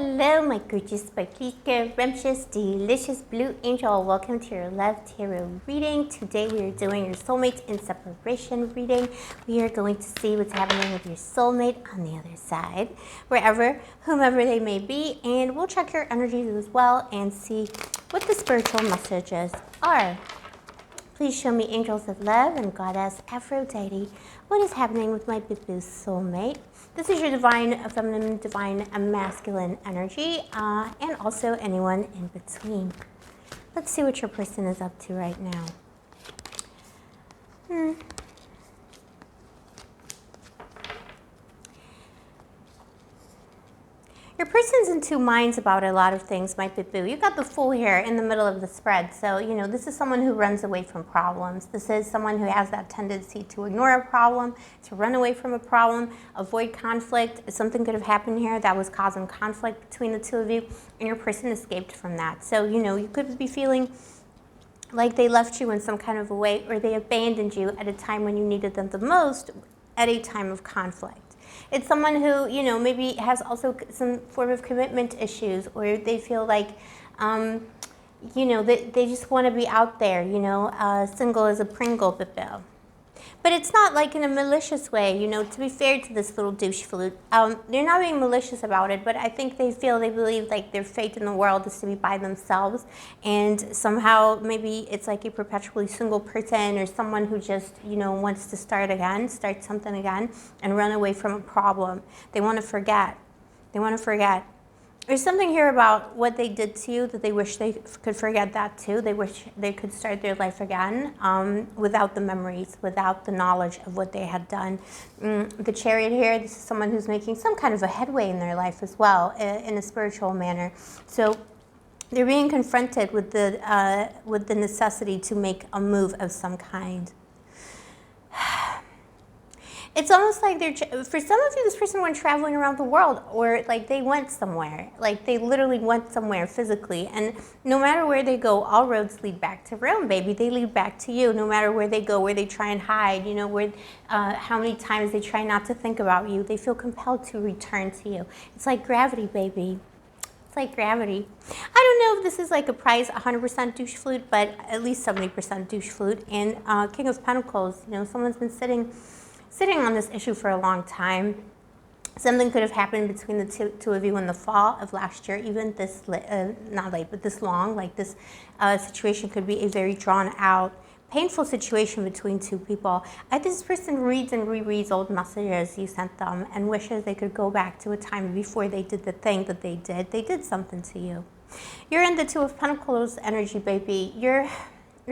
Hello, my gorgeous, sparkly, scrumptious, delicious blue angel. Welcome to your Love Tarot reading. Today we are doing your soulmate in separation reading. We are going to see what's happening with your soulmate on the other side, wherever, whomever they may be, and we'll check your energies as well and see what the spiritual messages are. Please show me angels of love and goddess Aphrodite. What is happening with my boo soulmate? This is your divine feminine, divine masculine energy, and also anyone in between. Let's see what your person is up to right now. Your person's in two minds about a lot of things, my boo. You got the Fool here in the middle of the spread. So, you know, this is someone who runs away from problems. This is someone who has that tendency to ignore a problem, to run away from a problem, avoid conflict. Something could have happened here that was causing conflict between the two of you, and your person escaped from that. So, you know, you could be feeling like they left you in some kind of a way, or they abandoned you at a time when you needed them the most, at a time of conflict. It's someone who, you know, maybe has also some form of commitment issues, or they feel like, you know, they just want to be out there, you know, single as a Pringle, but it's not like in a malicious way, you know, to be fair to this little douche flute. They're not being malicious about it, but I think they believe like their fate in the world is to be by themselves, and somehow maybe it's like a perpetually single person, or someone who just, you know, wants to start something again and run away from a problem. They want to forget. There's something here about what they did to you that they wish they could forget that too. They wish they could start their life again without the memories, without the knowledge of what they had done. The Chariot here, this is someone who's making some kind of a headway in their life as well, in a spiritual manner. So they're being confronted with the necessity to make a move of some kind. It's almost like for some of you, this person went traveling around the world, or like they went somewhere, like they literally went somewhere physically. And no matter where they go, all roads lead back to Rome, baby. They lead back to you. No matter where they go, where they try and hide, you know, where how many times they try not to think about you, they feel compelled to return to you. It's like gravity, baby. It's like gravity. I don't know if this is like a prize 100% douche flute, but at least 70% douche flute. And King of Pentacles, you know, someone's been sitting on this issue for a long time. Something could have happened between the two of you in the fall of last year, even this, not late, but this long. Like this situation could be a very drawn out, painful situation between two people. This person reads and rereads old messages you sent them and wishes they could go back to a time before they did the thing that they did. They did something to you. You're in the Two of Pentacles energy, baby. You're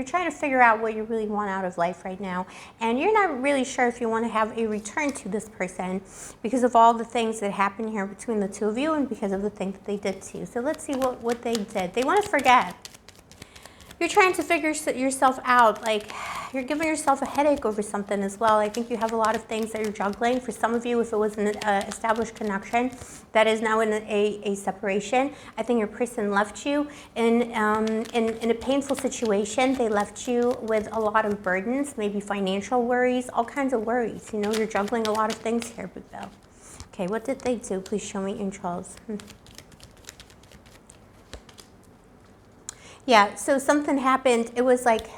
trying to figure out what you really want out of life right now, and you're not really sure if you want to have a return to this person because of all the things that happened here between the two of you and because of the thing that they did to you. So let's see what they did. They want to forget. You're trying to figure yourself out, like you're giving yourself a headache over something as well. I think you have a lot of things that you're juggling. For some of you, if it was an established connection that is now in a separation, I think your person left you in a painful situation. They left you with a lot of burdens, maybe financial worries, all kinds of worries. You know, you're juggling a lot of things here, Bill. Okay, what did they do? Please show me angels. Yeah, so something happened. It was like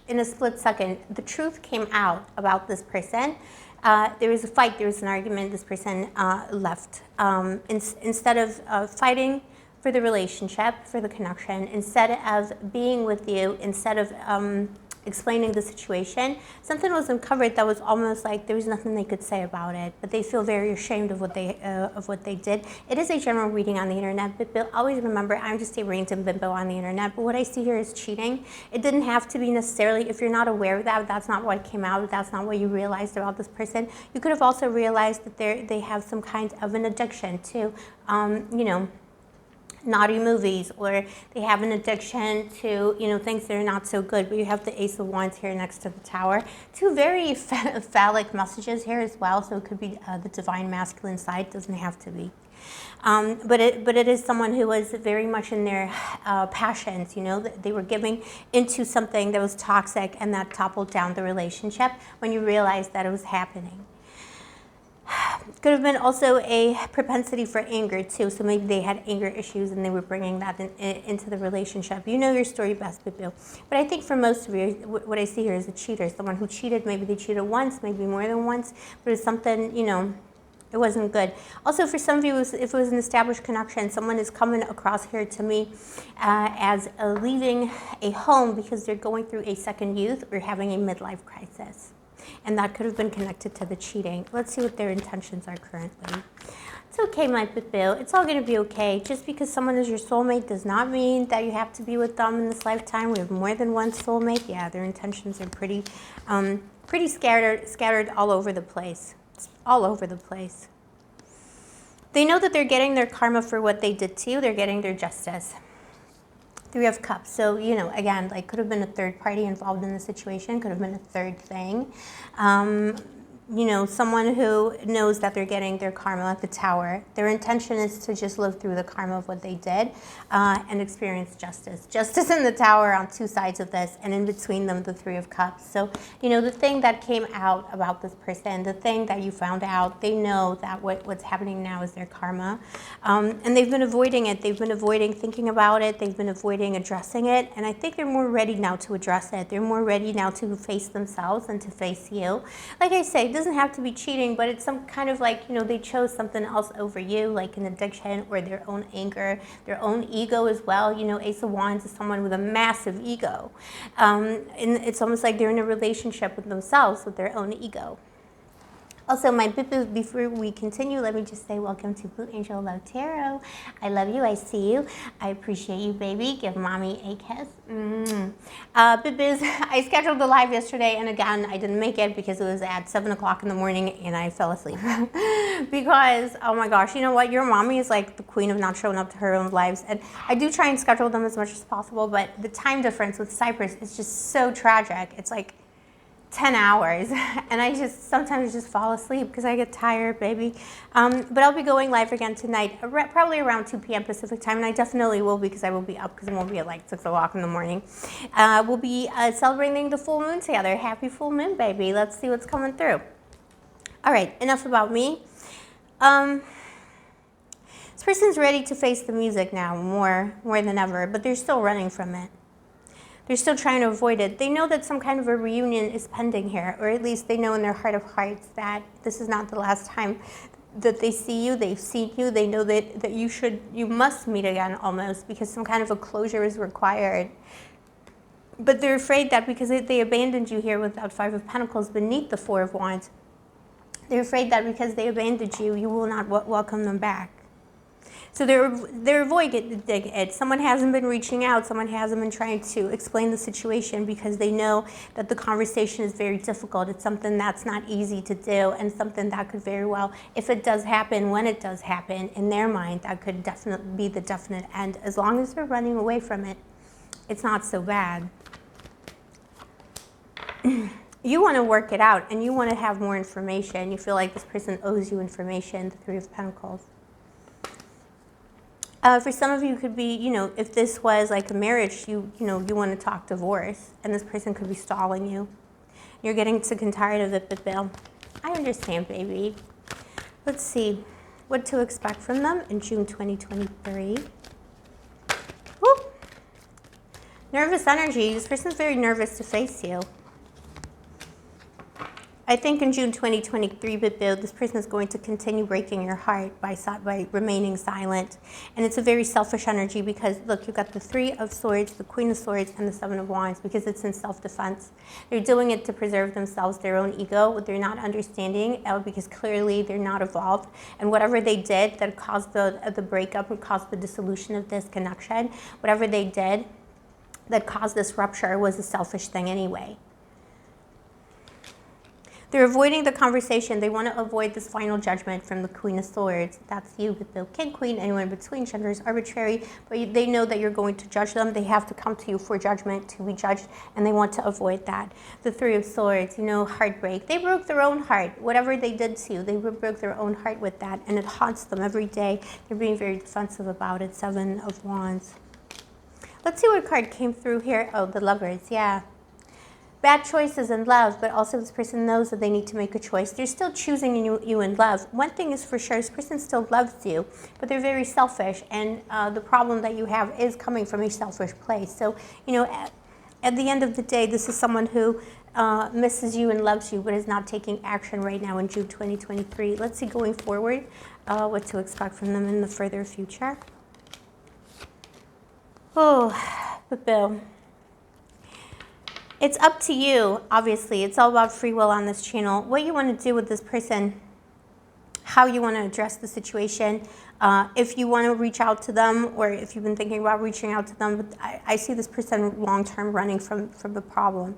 in a split second. The truth came out about this person. There was a fight. There was an argument. This person left. Instead of fighting for the relationship, for the connection, instead of being with you, instead of explaining the situation, something was uncovered that was almost like there was nothing they could say about it, but they feel very ashamed of what they did. It is a general reading on the internet, but always remember, I'm just a random bimbo on the internet, but what I see here is cheating. It didn't have to be necessarily, if you're not aware of that, that's not what came out, that's not what you realized about this person. You could have also realized that they have some kind of an addiction to, you know, naughty movies, or they have an addiction to, you know, things that are not so good. But you have the Ace of Wands here next to the Tower. Two very phallic messages here as well, so it could be the divine masculine side, doesn't have to be. But it is someone who was very much in their passions, you know, they were giving into something that was toxic, and that toppled down the relationship when you realized that it was happening. Could have been also a propensity for anger too. So maybe they had anger issues and they were bringing that into the relationship. You know your story best, Boo. But I think for most of you, what I see here is a cheater, someone who cheated. Maybe they cheated once, maybe more than once, but it's something, you know, it wasn't good. Also, for some of you, if it was an established connection, someone is coming across here to me as leaving a home because they're going through a second youth or having a midlife crisis. And that could have been connected to the cheating. Let's see what their intentions are currently. It's okay, my boo. It's all going to be okay. Just because someone is your soulmate does not mean that you have to be with them in this lifetime. We have more than one soulmate. Yeah, their intentions are pretty scattered all over the place. All over the place. They know that they're getting their karma for what they did to you. They're getting their justice. 3 of Cups. So, you know, again, like could have been a third party involved in the situation. Could have been a third thing. You know, someone who knows that they're getting their karma at the Tower. Their intention is to just live through the karma of what they did and experience justice. Justice in the Tower on 2 sides of this, and in between them, the 3 of Cups. So, you know, the thing that came out about this person, the thing that you found out, they know that what's happening now is their karma. And they've been avoiding it. They've been avoiding thinking about it. They've been avoiding addressing it. And I think they're more ready now to address it. They're more ready now to face themselves and to face you. Like I say, it doesn't have to be cheating, but it's some kind of like, you know, they chose something else over you, like an addiction or their own anger, their own ego as well. You know, Ace of Wands is someone with a massive ego. And it's almost like they're in a relationship with themselves, with their own ego. Also, my boo, before we continue, let me just say welcome to Blue Angel Love Tarot. I love you. I see you. I appreciate you, baby. Give mommy a kiss. Boo-boos, I scheduled the live yesterday, and again, I didn't make it because it was at 7 o'clock in the morning, and I fell asleep. Because, oh my gosh, you know what? Your mommy is like the queen of not showing up to her own lives. And I do try and schedule them as much as possible, but the time difference with Cyprus is just so tragic. It's like 10 hours, and I just sometimes just fall asleep because I get tired, baby. But I'll be going live again tonight, probably around 2 p.m. Pacific time, and I definitely will because I will be up because it won't be at like 6 o'clock in the morning. We'll be celebrating the full moon together. Happy full moon, baby. Let's see what's coming through. All right, enough about me. This person's ready to face the music now more than ever, but they're still running from it. They're still trying to avoid it. They know that some kind of a reunion is pending here, or at least they know in their heart of hearts that this is not the last time that they see you, they've seen you, they know that you must meet again almost because some kind of a closure is required. But they're afraid that because they abandoned you here with that 5 of Pentacles beneath the 4 of Wands, they're afraid that because they abandoned you, you will not welcome them back. So they're avoiding it. Someone hasn't been reaching out. Someone hasn't been trying to explain the situation because they know that the conversation is very difficult. It's something that's not easy to do and something that could very well, if it does happen, when it does happen, in their mind, that could definitely be the definite end. As long as they're running away from it, it's not so bad. You want to work it out and you want to have more information. You feel like this person owes you information, the 3 of Pentacles. For some of you, could be, you know, if this was like a marriage, you want to talk divorce, and this person could be stalling you. You're getting sick and tired of it, but Bill, I understand, baby. Let's see what to expect from them in June 2023. Woo! Nervous energy. This person's very nervous to face you. I think in June 2023, this person is going to continue breaking your heart by remaining silent. And it's a very selfish energy because, look, you've got the 3 of Swords, the Queen of Swords, and the 7 of Wands because it's in self-defense. They're doing it to preserve themselves, their own ego. They're not understanding because clearly they're not evolved. And whatever they did that caused the breakup and caused the dissolution of this connection, whatever they did that caused this rupture was a selfish thing anyway. They're avoiding the conversation. They want to avoid this final judgment from the Queen of Swords. That's you with the King, Queen, anyone in between. Gender is arbitrary, but they know that you're going to judge them. They have to come to you for judgment, to be judged, and they want to avoid that. The 3 of Swords, heartbreak. They broke their own heart. Whatever they did to you, they broke their own heart with that, and it haunts them every day. They're being very defensive about it. 7 of Wands. Let's see what card came through here. Oh, the Lovers, yeah. bad choices in love, but also this person knows that they need to make a choice. They're still choosing you in love. One thing is for sure, this person still loves you, but they're very selfish, and the problem that you have is coming from a selfish place. So, you know, at the end of the day, this is someone who misses you and loves you, but is not taking action right now in June 2023. Let's see going forward what to expect from them in the further future. Oh, but Bill. It's up to you, obviously. It's all about free will on this channel. What you want to do with this person, how you want to address the situation, if you want to reach out to them, or if you've been thinking about reaching out to them. But I see this person long-term running from the problem.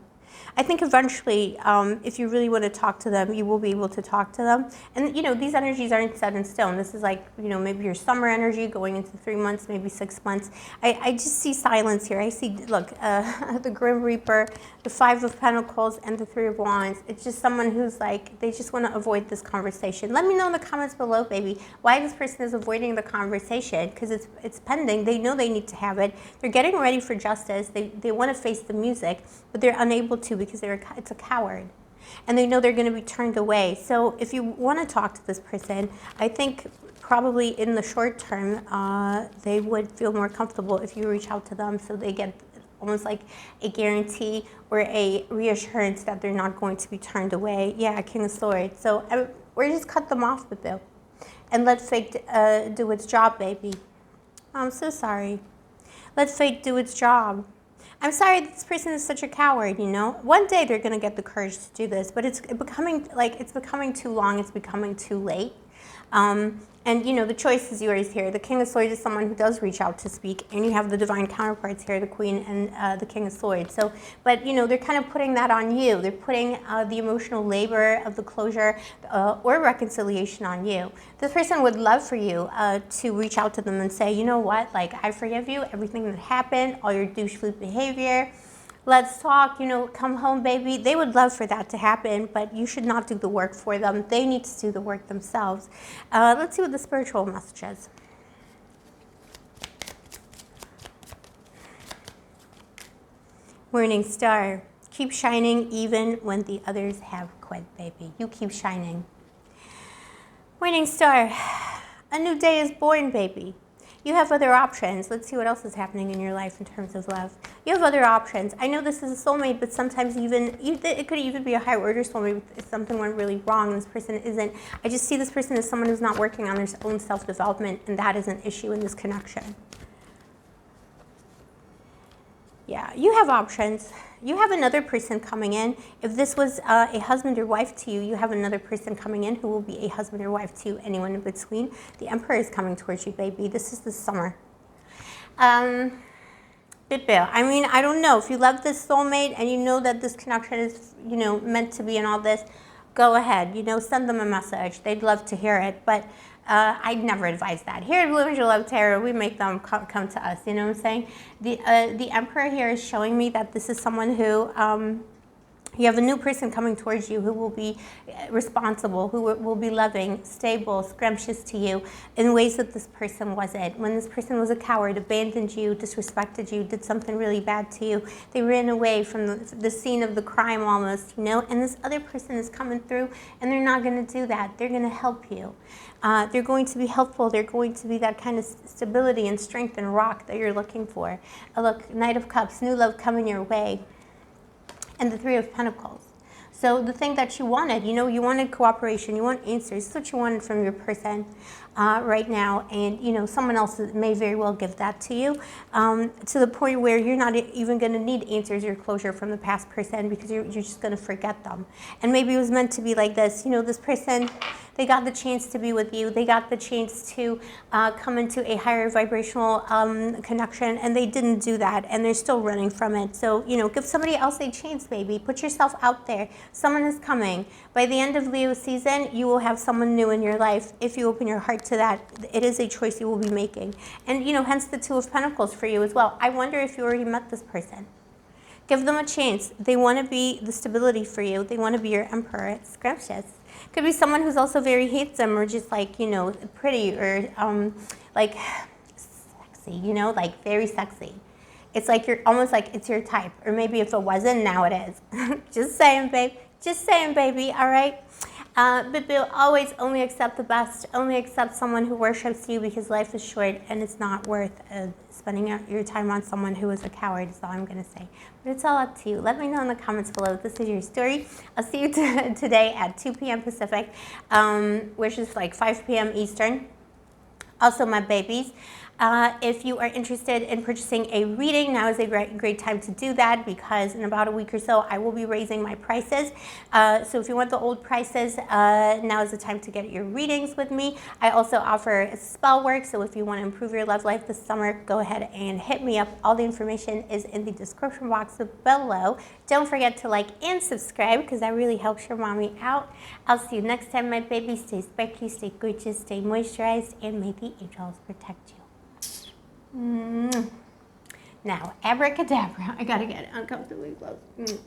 I think eventually, if you really want to talk to them, you will be able to talk to them. And, you know, these energies aren't set in stone. This is like, you know, maybe your summer energy going into 3 months, maybe 6 months. I just see silence here. I see, look, the Grim Reaper, the Five of Pentacles, and the Three of Wands. It's just someone who's like, they just want to avoid this conversation. Let me know in the comments below, baby, why this person is avoiding the conversation, because it's pending. They know they need to have it. They're getting ready for justice. They want to face the music, but they're unable to because it's a coward. And they know they're going to be turned away. So if you want to talk to this person, I think probably in the short term, they would feel more comfortable if you reach out to them, so they get almost like a guarantee or a reassurance that they're not going to be turned away. Yeah, King of Swords. So or just cut them off with them and let fate do its job, baby. I'm so sorry. Let fate do its job. I'm sorry that this person is such a coward, you know. One day they're going to get the courage to do this, but it's becoming too long. It's becoming too late. And, you know, the choice is yours here. The King of Swords is someone who does reach out to speak, and you have the divine counterparts here, the Queen and the King of Swords. So, but, you know, they're kind of putting that on you. They're putting the emotional labor of the closure or reconciliation on you. This person would love for you to reach out to them and say, you know what, like, I forgive you, everything that happened, all your douche-flute behavior. Let's talk, you know, come home, baby. They would love for that to happen, but you should not do the work for them. They need to do the work themselves. Let's see what the spiritual message is. Morning Star, keep shining even when the others have quit, baby. You keep shining. Morning Star, a new day is born, baby. You have other options. Let's see what else is happening in your life in terms of love. You have other options. I know this is a soulmate, but sometimes it could even be a high order soulmate if something went really wrong and this person isn't. I just see this person as someone who's not working on their own self-development, and that is an issue in this connection. Yeah, you have options. You have another person coming in. If this was a husband or wife to you, you have another person coming in who will be a husband or wife to anyone in between. The Emperor is coming towards you, baby. This is the summer. Bill, I mean, I don't know. If you love this soulmate and you know that this connection is, you know, meant to be and all this, go ahead. You know, send them a message. They'd love to hear it, but I'd never advise that. Here at Blue Angel Love Tarot, we make them come to us. You know what I'm saying? The Emperor here is showing me that this is someone who you have a new person coming towards you who will be responsible, who will be loving, stable, scrumptious to you in ways that this person wasn't. When this person was a coward, abandoned you, disrespected you, did something really bad to you, they ran away from the scene of the crime almost, you know, and this other person is coming through and they're not going to do that. They're going to help you. They're going to be helpful. They're going to be that kind of stability and strength and rock that you're looking for. Look, Knight of Cups, new love coming your way. And the Three of Pentacles. So the thing that you wanted, you know, you wanted cooperation, you want answers. This is what you wanted from your person right now. And, you know, someone else may very well give that to you to the point where you're not even going to need answers or closure from the past person because you're just going to forget them. And maybe it was meant to be like this. You know, this person, they got the chance to be with you. They got the chance to come into a higher vibrational connection, and they didn't do that, and they're still running from it. So, you know, give somebody else a chance, baby. Put yourself out there. Someone is coming. By the end of Leo season, you will have someone new in your life if you open your heart to that. It is a choice you will be making. And, you know, hence the Two of Pentacles for you as well. I wonder if you already met this person. Give them a chance. They want to be the stability for you. They want to be your Emperor. It's scrumptious. Could be someone who's also very handsome or just like, you know, pretty or like sexy, you know, like very sexy. It's like you're almost like it's your type. Or maybe if it wasn't, now it is. Just saying, babe. Just saying, baby, all right? But Bill, always only accept the best. Only accept someone who worships you, because life is short and it's not worth spending your time on someone who is a coward, is all I'm going to say. But it's all up to you. Let me know in the comments below if this is your story. I'll see you today at 2 p.m. Pacific, which is like 5 p.m. Eastern. Also, my babies, if you are interested in purchasing a reading, now is a great time to do that, because in about a week or so, I will be raising my prices. So if you want the old prices, now is the time to get your readings with me. I also offer spell work, so if you want to improve your love life this summer, go ahead and hit me up. All the information is in the description box below. Don't forget to like and subscribe, because that really helps your mommy out. I'll see you next time, my baby. Stay sparkly, stay gorgeous, stay moisturized, and may the angels protect you. Now, abracadabra. I gotta get uncomfortably close.